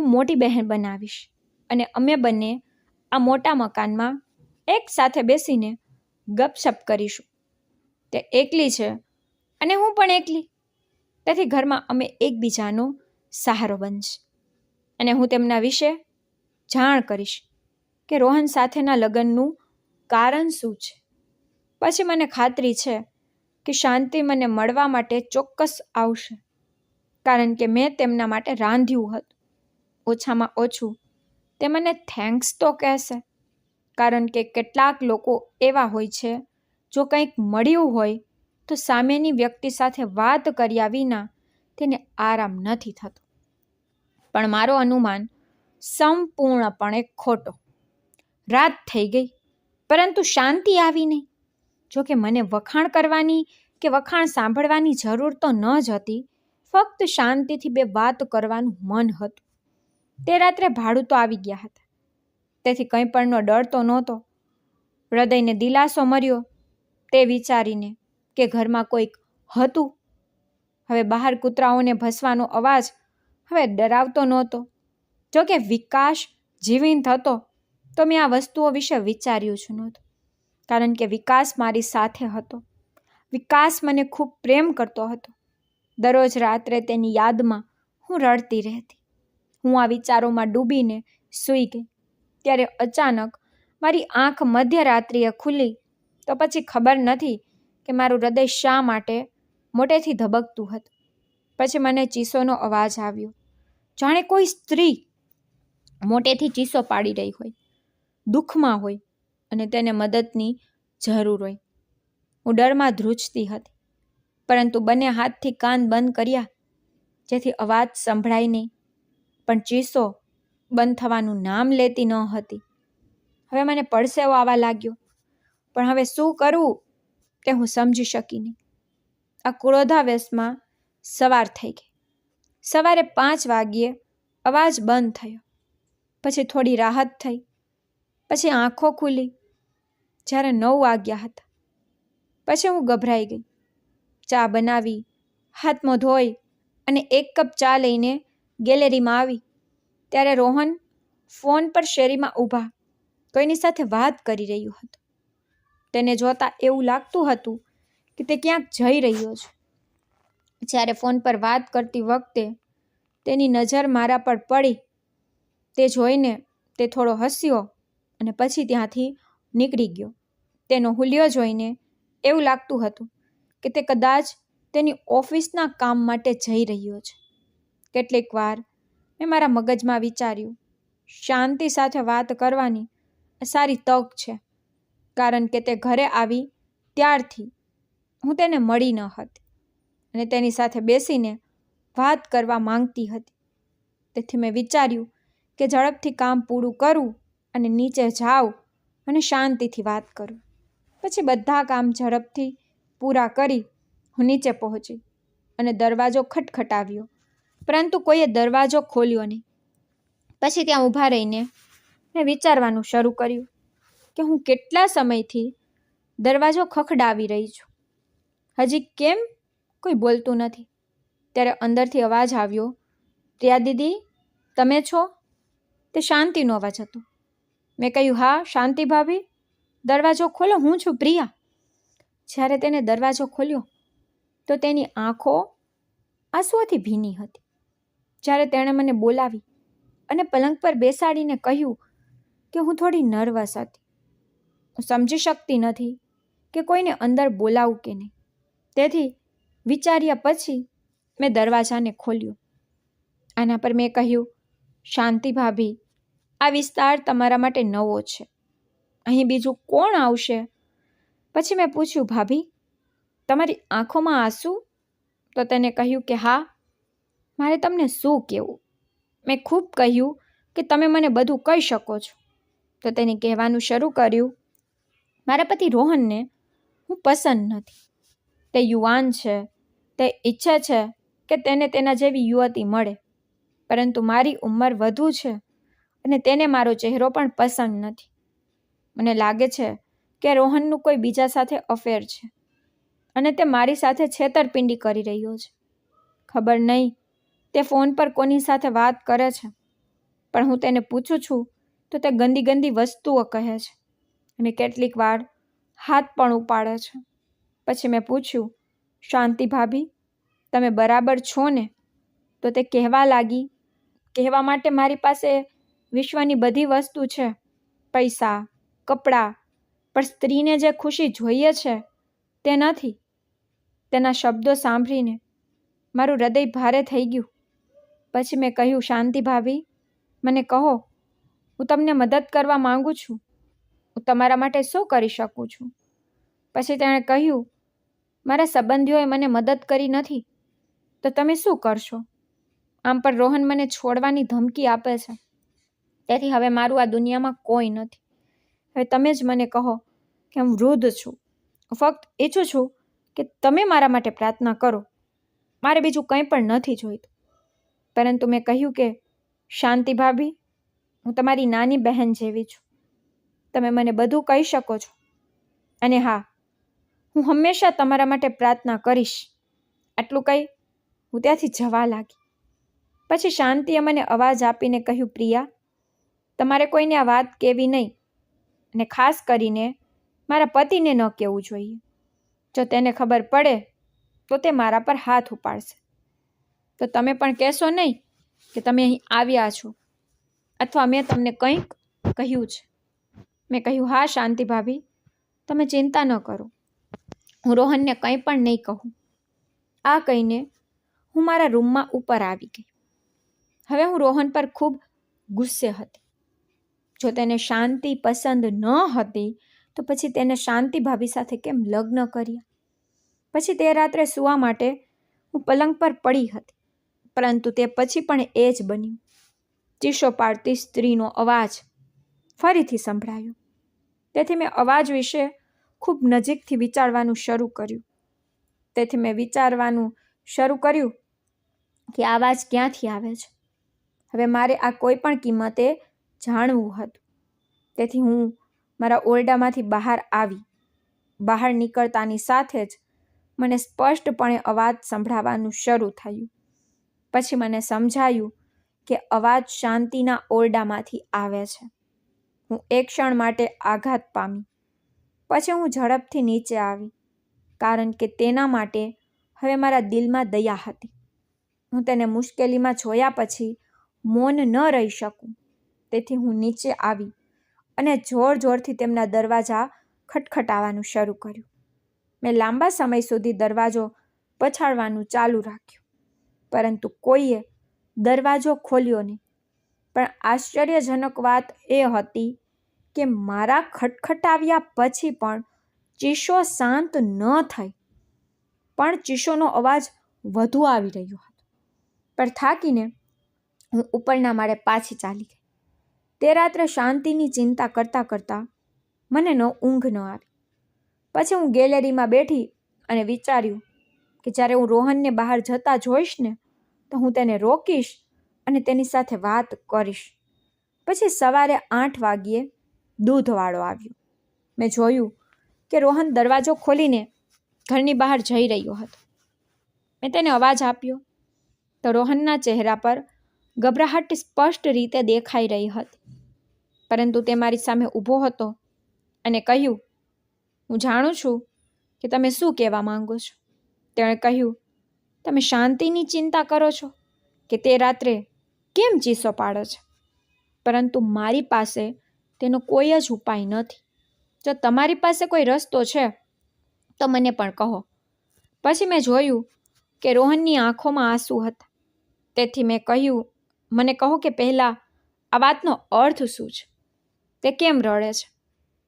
હું મોટી બહેન બનાવીશ અને અમે બંને આ મોટા મકાનમાં એક સાથે બેસીને ગપશપ કરીશું. તે એકલી છે અને હું પણ એકલી, તેથી ઘરમાં અમે એકબીજાનો સહારો બનશે. અને હું તેમના વિશે જાણ કરીશ કે રોહન સાથેના લગ્નનું કારણ શું છે. પછી મને ખાતરી છે કે શાંતિ મને મળવા માટે ચોક્કસ આવશે, કારણ કે મેં તેમના માટે રાંધ્યું હતું. ઓછામાં ઓછું તે મને થેન્ક્સ તો કહેશે, કારણ કે કેટલાક લોકો એવા હોય છે, જો કંઈક મળ્યું હોય તો સામેની વ્યક્તિ સાથે વાત કર્યા વિના તેને આરામ નથી થતો. પણ મારો અનુમાન સંપૂર્ણપણે ખોટો. રાત થઈ ગઈ, પરંતુ શાંતિ આવી નહીં. જોકે મને વખાણ કરવાની કે વખાણ સાંભળવાની જરૂર તો ન જ હતી, ફક્ત શાંતિથી બે વાત કરવાનું મન હતું. તે રાત્રે ભાડું તો આવી ગયા હતા, તેથી કંઈ પણનો ડર તો નહોતો. હૃદયને દિલાસો મળ્યો તે વિચારીને કે ઘરમાં કોઈક હતું. હવે બહાર કૂતરાઓને ભસવાનો અવાજ હવે ડરાવતો નહોતો. જોકે વિકાસ જીવંત હતો તો મેં આ વસ્તુઓ વિશે વિચાર્યું જ નહોતું, કારણ કે વિકાસ મારી સાથે હતો. વિકાસ મને ખૂબ પ્રેમ કરતો હતો. દરરોજ રાત્રે તેની યાદમાં હું રડતી રહેતી. હું આ વિચારોમાં ડૂબીને સૂઈ ગઈ. ત્યારે અચાનક મારી આંખ મધ્યરાત્રિએ ખુલી તો પછી ખબર નથી કે મારું હૃદય શા માટે મોટેથી ધબકતું હતું. પછી મને ચીસોનો અવાજ આવ્યો, જાણે કોઈ સ્ત્રી મોટેથી ચીસો પાડી રહી હોય, દુઃખમાં હોય અને તેને મદદની જરૂર હોય. હું ડરમાં ધ્રુજતી હતી, પરંતુ બંને હાથથી કાન બંધ કર્યા જેથી અવાજ સંભળાય નહીં. પણ ચીસો બંધ થવાનું નામ લેતી ન હતી. હવે મને પડસેવો આવવા લાગ્યો, પણ હવે શું કરવું તે હું સમજી શકી નહીં. આ ક્રોધાવેશમાં સવાર થઈ ગઈ. સવારે 5 વાગ્યે અવાજ બંધ થયો. પછી થોડી રાહત થઈ. પછી આંખો ખુલી જ્યારે 9 વાગ્યા હતા. પછી હું ગભરાઈ ગઈ. ચા બનાવી, હાથ મોં ધોઈ અને 1 કપ ચા લઈને ગેલેરીમાં આવી ત્યારે રોહન ફોન પર શેરીમાં ઊભા કોઈની સાથે વાત કરી રહ્યું હતું. તેને જોતા એવું લાગતું હતું કે તે ક્યાંક જઈ રહ્યો છે. જ્યારે ફોન પર વાત કરતી વખતે તેની નજર મારા પર પડી, તે જોઈને તે થોડો હસ્યો અને પછી ત્યાંથી નીકળી ગયો. તેનો હુલિયો જોઈને એવું લાગતું હતું કે તે કદાચ તેની ઓફિસના કામ માટે જઈ રહ્યો છે. કેટલીક વાર મેં મારા મગજમાં વિચાર્યું, શાંતિ સાથે વાત કરવાની સારી તક છે, કારણ કે તે ઘરે આવી ત્યારથી હું તેને મળી ન હતી અને તેની સાથે બેસીને વાત કરવા માંગતી હતી. તેથી મેં વિચાર્યું કે ઝડપથી કામ પૂરું કરું અને નીચે જાઉં અને શાંતિથી વાત કરું. પછી બધા કામ ઝડપથી પૂરા કરી હું નીચે પહોંચી અને દરવાજો ખટખટાવ્યો, પરંતુ કોઈએ દરવાજો ખોલ્યો નહીં. પછી ત્યાં ઊભા રહીને મેં વિચારવાનું શરૂ કર્યું કે હું કેટલા સમયથી દરવાજો ખખડાવી રહી છું. હજી કેમ કોઈ બોલતું નથી. ત્યારે અંદરથી અવાજ આવ્યો, પ્રિયા દીદી, તમે છો? તે શાંતિનો અવાજ હતો. મેં કહ્યું, હા શાંતિ ભાભી, દરવાજો ખોલો, હું છું પ્રિયા. જ્યારે તેને દરવાજો ખોલ્યો તો તેની આંખો આંસુઓથી ભીની હતી. જ્યારે તેણે મને બોલાવી અને પલંગ પર બેસાડીને કહ્યું કે હું થોડી નર્વસ હતી. હું સમજી શકતી નથી કે કોઈને અંદર બોલાવું કે નહીં. તેથી વિચાર્યા પછી મેં દરવાજાને ખોલ્યો. આના પર મેં કહ્યું, શાંતિ ભાભી, આ વિસ્તાર તમારા માટે નવો છે. અહીં બીજું કોણ આવશે? પછી મેં પૂછ્યું, ભાભી, તમારી આંખોમાં આંસુ? તો તેને કહ્યું કે હા, મારે તમને શું કહેવું. મેં ખૂબ કહ્યું કે તમે મને બધું કહી શકો છો. તો તેને કહેવાનું શરૂ કર્યું, મારા પતિ રોહનને હું પસંદ નથી. તે યુવાન છે, તે ઈચ્છે છે કે તેને તેના જેવી યુવતી મળે, પરંતુ મારી ઉંમર વધુ છે અને તેને મારો ચહેરો પણ પસંદ નથી. મને લાગે છે કે રોહનનું કોઈ બીજા સાથે અફેર છે અને તે મારી સાથે છેતરપિંડી કરી રહ્યો છે. ખબર નહીં તે ફોન પર કોની સાથે વાત કરે છે. પણ હું તેને પૂછું છું તો તે ગંદી ગંદી વસ્તુઓ કહે છે અને કેટલીક વાર હાથ પણ ઉપાડે છે. પછી મેં પૂછ્યું, શાંતિ ભાભી, તમે બરાબર છો ને? તો તે કહેવા લાગી, કહેવા માટે મારી પાસે વિશ્વની બધી વસ્તુ છે, પૈસા, કપડાં, પણ સ્ત્રીને જે ખુશી જોઈએ છે તે નથી. તેના શબ્દો સાંભળીને મારું હૃદય ભારે થઈ ગયું. પછી મેં કહ્યું, શાંતિ ભાભી, મને કહો, હું તમને મદદ કરવા માંગુ છું. હું તમારા માટે શું કરી શકું છું? પછી તેણે કહ્યું, મારા સંબંધીઓએ મને મદદ કરી નથી તો તમે શું કરશો? આમ પણ રોહન મને છોડવાની ધમકી આપે છે. તેથી હવે મારું આ દુનિયામાં કોઈ નથી. હવે તમે જ મને કહો કે હું વૃદ્ધ છું. હું ફક્ત ઈચ્છું છું કે તમે મારા માટે પ્રાર્થના કરો. મારે બીજું કંઈ પણ નથી જોઈતું. પરંતુ મેં કહ્યું કે શાંતિ ભાભી, હું તમારી નાની બહેન જેવી છું. તમે મને બધું કહી શકો છો. અને હા, હું હંમેશા તમારા માટે પ્રાર્થના કરીશ. આટલું કહી હું ત્યાંથી જવા લાગી. પછી શાંતિએ મને અવાજ આપીને કહ્યું, પ્રિયા, તમારે કોઈને આ વાત કહેવી નહીં, અને ખાસ કરીને મારા પતિને ન કહેવું જોઈએ. જો તેને ખબર પડે તો તે મારા પર હાથ ઉપાડશે. તો તમે પણ કહેશો નહીં કે તમે અહીં આવ્યા છો અથવા મેં તમને કંઈક કહ્યું છે. મેં કહ્યું, હા શાંતિ ભાભી, તમે ચિંતા ન કરો, હું રોહનને કંઈ પણ નહીં કહું. આ કહીને હું મારા રૂમમાં ઉપર આવી ગઈ. હવે હું રોહન પર ખૂબ ગુસ્સે હતી. જો તેને શાંતિ પસંદ ન હતી તો પછી તેને શાંતિ ભાભી સાથે કેમ લગ્ન કર્યા? પછી તે રાત્રે સૂવા માટે હું પલંગ પર પડી હતી, પરંતુ તે પછી પણ એ જ બન્યું. ચીસો પાડતી સ્ત્રીનો અવાજ ફરીથી સંભળાયો. તેથી મેં અવાજ વિશે ખૂબ નજીકથી વિચારવાનું શરૂ કર્યું. કે અવાજ ક્યાંથી આવે છે. હવે મારે આ કોઈ પણ કિંમતે જાણવું હતું. તેથી હું મારા ઓરડામાંથી બહાર આવી. બહાર નીકળતાની સાથે જ મને સ્પષ્ટપણે અવાજ સંભળાવાનું શરૂ થયું. પછી મને સમજાયું કે અવાજ શાંતિના ઓરડામાંથી આવે છે. હું એક ક્ષણ માટે આઘાત પામી. પછી હું ઝડપથી નીચે આવી, કારણ કે તેના માટે હવે મારા દિલમાં દયા હતી. હું તેને મુશ્કેલીમાં જોયા પછી મૌન ન રહી શકું. તેથી હું નીચે આવી અને જોર જોરથી તેમના દરવાજા ખટખટાવવાનું શરૂ કર્યું. મેં લાંબા સમય સુધી દરવાજો પછાડવાનું ચાલુ રાખ્યું, પરંતુ કોઈએ દરવાજો ખોલ્યો નહીં. પણ આશ્ચર્યજનક વાત એ હતી કે મારા ખટખટાવ્યા પછી પણ ચીસો શાંત ન થઈ, પણ ચીસોનો અવાજ વધુ આવી રહ્યો હતો. પણ થાકીને હું ઉપરના માળે પાછી ચાલી ગઈ. તે રાત્રે શાંતિની ચિંતા કરતાં કરતાં મને ઊંઘ ન આવી. પછી હું ગેલેરીમાં બેઠી અને વિચાર્યું કે જ્યારે હું રોહનને બહાર જતા જોઈશ ને તો હું તેને રોકીશ અને તેની સાથે વાત કરીશ. પછી સવારે 8 વાગ્યે દૂધવાળો આવ્યો. મેં જોયું કે રોહન દરવાજો ખોલીને ઘરની બહાર જઈ રહ્યો હતો. મેં તેને અવાજ આપ્યો તો રોહનના ચહેરા પર ગભરાહટ સ્પષ્ટ રીતે દેખાઈ રહી હતી. પરંતુ તે મારી સામે ઊભો હતો અને કહ્યું, હું જાણું છું કે તમે શું કહેવા માંગો છો. તેણે કહ્યું, તમે શાંતિની ચિંતા કરો છો કે તે રાત્રે કેમ ચીસો પાડે છે? પરંતુ મારી પાસે તેનો કોઈ જ ઉપાય નથી. જો તમારી પાસે કોઈ રસ્તો છે તો મને પણ કહો. પછી મેં જોયું કે રોહનની આંખોમાં આંસુ હતા. તેથી મેં કહ્યું, મને કહો કે પહેલાં આ વાતનો અર્થ શું છે? તે કેમ રડે છે?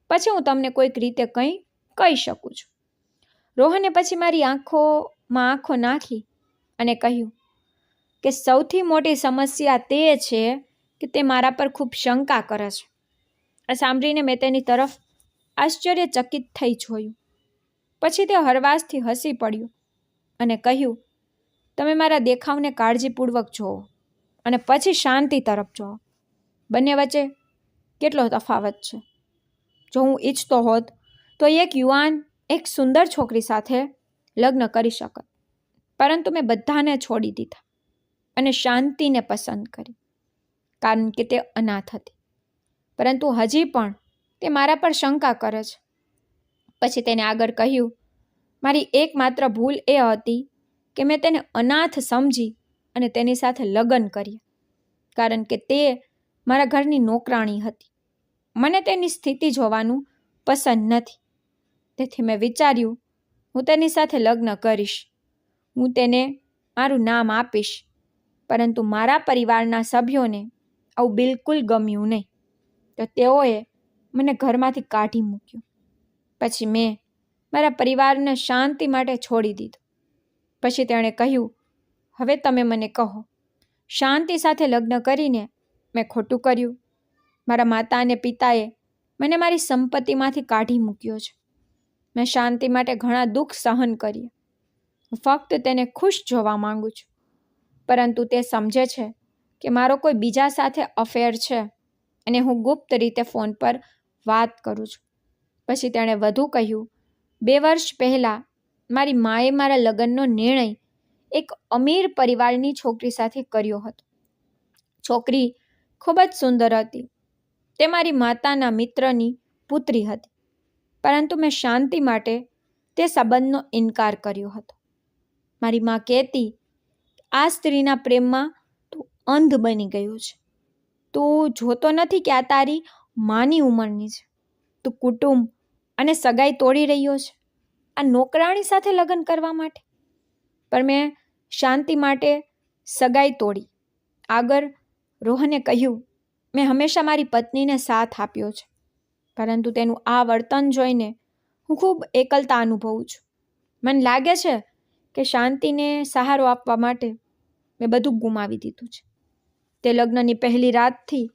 પછી હું તમને કોઈક રીતે કંઈ કહી શકું છું. રોહને પછી મારી આંખોમાં આંખો નાખી અને કહ્યું કે સૌથી મોટી સમસ્યા તે છે કે તે મારા પર ખૂબ શંકા કરે છે. આ સાંભળીને મેં તેની તરફ આશ્ચર્યચકિત થઈ જોયું. પછી તે હળવાશથી હસી પડ્યો અને કહ્યું, તમે મારા દેખાવને કાળજીપૂર્વક જુઓ અને પછી શાંતિ તરફ જુઓ. બંને વચ્ચે કેટલો તફાવત છે. જો હું ઈચ્છતો હોત તો એક યુવાન એક સુંદર છોકરી સાથે લગ્ન કરી શકત, પરંતુ મેં બધાને છોડી દીધા અને શાંતિને પસંદ કરી, કારણ કે તે અનાથ હતી. પરંતુ હજી પણ તે મારા પર શંકા કરે છે. પછી તેને આગળ કહ્યું, મારી એકમાત્ર ભૂલ એ હતી કે મેં તેને અનાથ સમજી અને તેની સાથે લગ્ન કર્યા, કારણ કે તે મારા ઘરની નોકરાણી હતી. મને તેની સ્થિતિ જોવાનું પસંદ નથી. તેથી મેં વિચાર્યું, હું તેની સાથે લગ્ન કરીશ. હું તેને મારું નામ આપીશ. પરંતુ મારા પરિવારના સભ્યોને આવું બિલકુલ ગમ્યું નહીં. તો તેઓએ મને ઘરમાંથી કાઢી મૂક્યો. પછી મેં મારા પરિવારને શાંતિ માટે છોડી દીધો. પછી તેણે કહ્યું, હવે તમે મને કહો, શાંતિ સાથે લગ્ન કરીને મેં ખોટું કર્યું? મારા માતા અને પિતાએ મને મારી સંપત્તિમાંથી કાઢી મૂક્યો છે. મેં શાંતિ માટે ઘણા દુઃખ સહન કર્યા. હું ફક્ત તેને ખુશ જોવા માંગુ છું. પરંતુ તે સમજે છે કે મારો કોઈ બીજા સાથે અફેર છે અને હું ગુપ્ત રીતે ફોન પર વાત કરું છું. પછી તેણે વધુ કહ્યું, 2 વર્ષ પહેલાં મારી માએ મારા લગ્નનો નિર્ણય એક અમીર પરિવારની છોકરી સાથે કર્યો હતો. છોકરી ખૂબ જ સુંદર હતી. તે મારી માતાના મિત્રની પુત્રી હતી. પરંતુ મેં શાંતિ માટે તે સંબંધનો ઇનકાર કર્યો હતો. મારી મા કહેતી, આ સ્ત્રીના પ્રેમમાં તું અંધ બની ગયો છે. તું જોતો નથી કે આ તારી માની ઉંમરની છે. તું કુટુંબ અને સગાઈ તોડી રહ્યો છે આ નોકરાણી સાથે લગ્ન કરવા માટે. પણ મેં શાંતિ માટે સગાઈ તોડી. આગળ રોહને કહ્યું, મેં હંમેશા મારી પત્નીને સાથ આપ્યો છે. પરંતુ તેનું આ વર્તન જોઈને હું ખૂબ એકલતા અનુભવું છું. મને લાગે છે કે શાંતિને સહારો આપવા માટે મેં બધું ગુમાવી દીધું છે. તે લગ્નની પહેલી રાતથી